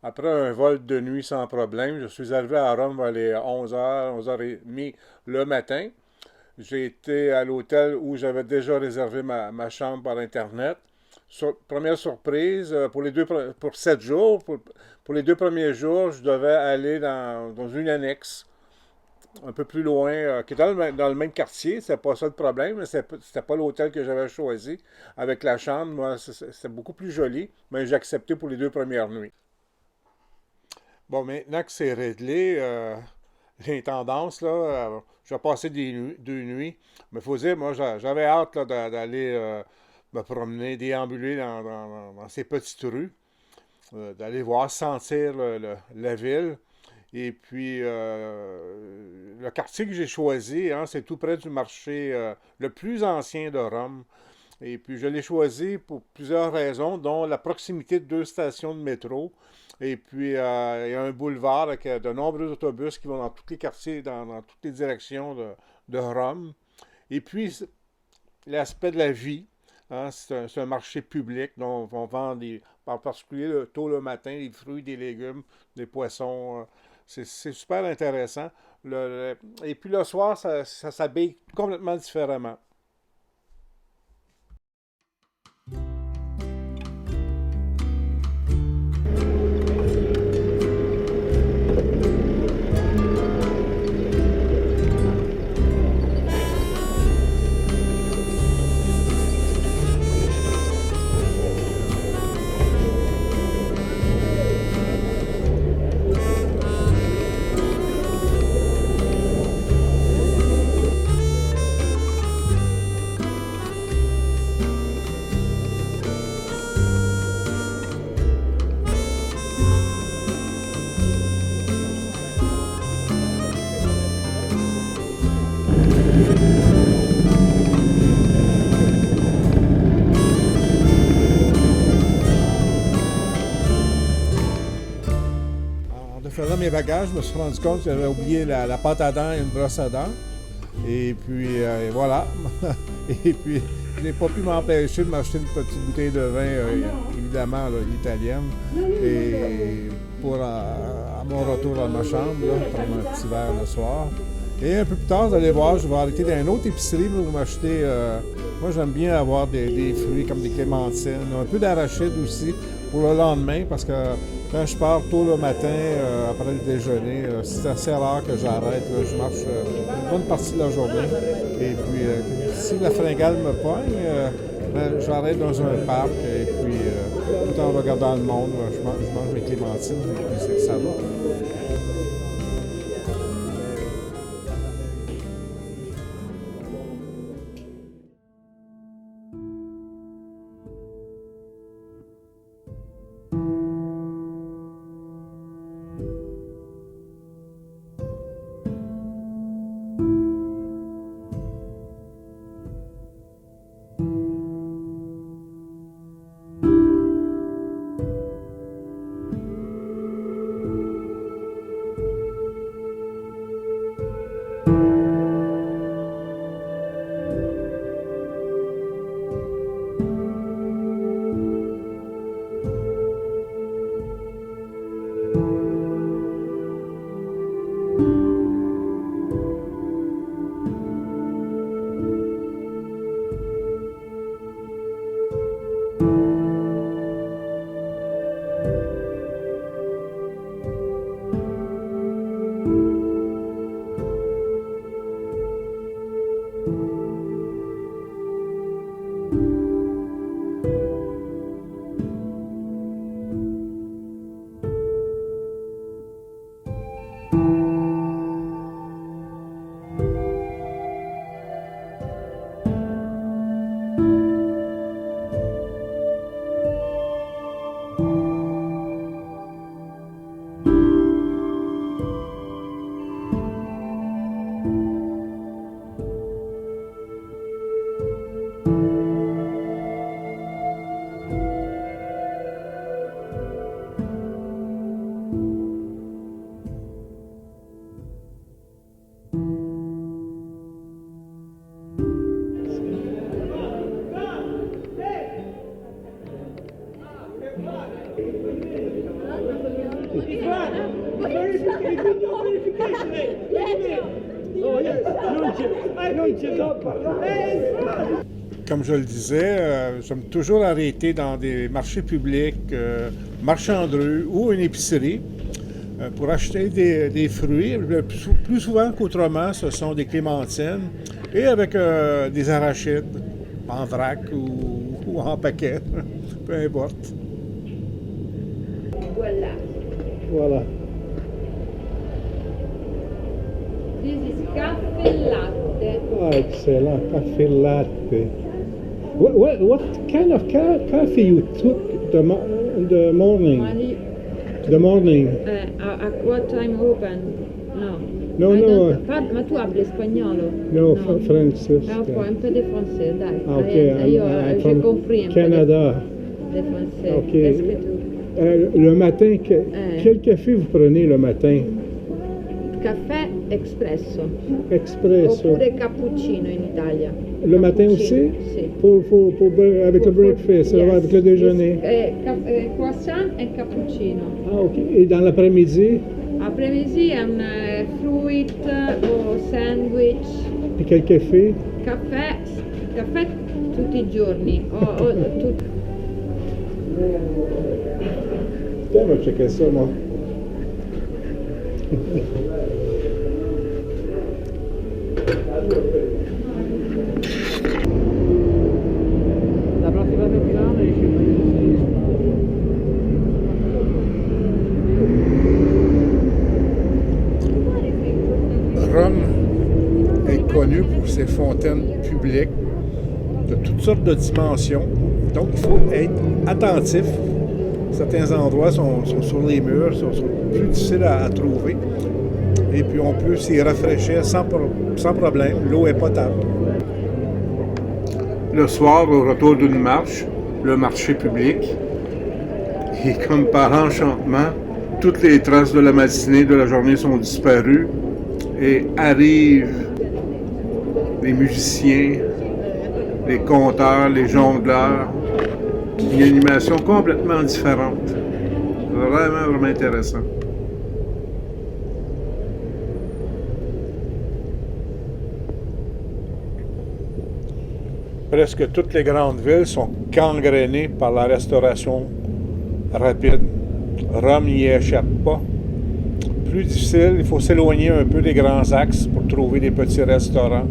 Après un vol de nuit sans problème, je suis arrivé à Rome vers les 11h, 11h30 le matin. J'ai été à l'hôtel où j'avais déjà réservé ma chambre par Internet. Première surprise, pour 7 jours, pour les 2 premiers jours, je devais aller dans une annexe un peu plus loin, qui est dans le même quartier. C'est pas ça le problème, mais c'était pas l'hôtel que j'avais choisi avec la chambre. Moi, c'était beaucoup plus joli, mais j'ai accepté pour les 2 premières nuits. Bon, maintenant que c'est réglé, les tendances, là, je vais passer 2 nuits. Mais il faut dire, moi, j'avais hâte là, d'aller me promener, déambuler dans ces petites rues, d'aller voir, sentir la ville. Et puis, le quartier que j'ai choisi, hein, c'est tout près du marché le plus ancien de Rome. Et puis, je l'ai choisi pour plusieurs raisons, dont la proximité de 2 stations de métro. Et puis, il y a un boulevard avec de nombreux autobus qui vont dans tous les quartiers, dans toutes les directions de Rome. Et puis, l'aspect de la vie. Hein, c'est un marché public dont on vend en particulier tôt le matin, des fruits, des légumes, des poissons. C'est super intéressant. Et puis le soir, ça s'habille complètement différemment. En défaisant mes bagages, je me suis rendu compte que j'avais oublié la pâte à dents et une brosse à dents. Et puis, voilà. Et puis, je n'ai pas pu m'empêcher de m'acheter une petite bouteille de vin, évidemment, là, italienne. Et à mon retour dans ma chambre, là, prendre un petit verre le soir. Et un peu plus tard, vous allez voir, je vais arrêter dans une autre épicerie pour m'acheter. Moi, j'aime bien avoir des fruits comme des clémentines, un peu d'arachide aussi pour le lendemain, parce que quand je pars tôt le matin, après le déjeuner, c'est assez rare que j'arrête. Là. Je marche une bonne partie de la journée. Et puis, si la fringale me pogne, ben, j'arrête dans un parc et puis, tout en regardant le monde, je mange mes clémentines et puis ça va. Comme je le disais, nous sommes toujours arrêtés dans des marchés publics, marchands de rue ou une épicerie pour acheter des fruits. Plus souvent qu'autrement, ce sont des clémentines et avec des arachides en vrac ou en paquet, peu importe. Voilà. Voilà. This is caffè latte. Ah, excellent. Café latte. What kind of coffee you took the morning? The morning. At what time open? No. No, no. Ma tu parli spagnolo? No, francese. Un po' di francese, dai. Ah, ok. Io j'ai compris un Canada. peu de français. Ok. Est-ce que tu... Le matin, quel café vous prenez le matin? Caffè espresso. Espresso. Oppure cappuccino in Italia. Le matin aussi? Sì. Avec le breakfast, Yes. avec le déjeuner. Croissant et cappuccino. Ah, ok. Et dans l'après-midi? Après-midi un fruit o sandwich. Et quel café? Caffè tutti i giorni. Putain, je vais checker ça, moi. La prossima settimana esce Rome est connu pour ses fontaines publiques de toutes sortes de dimensions. Donc, il faut être attentif. Certains endroits sont sur les murs, sont plus difficiles à trouver. Et puis, on peut s'y rafraîchir sans problème. L'eau est potable. Le soir, au retour d'une marche, le marché public, et comme par enchantement, toutes les traces de la matinée, de la journée sont disparues et arrivent les musiciens, les conteurs, les jongleurs, une animation complètement différente. Vraiment, vraiment intéressant. Presque toutes les grandes villes sont gangrénées par la restauration rapide. Rome n'y échappe pas. Plus difficile, il faut s'éloigner un peu des grands axes pour trouver des petits restaurants.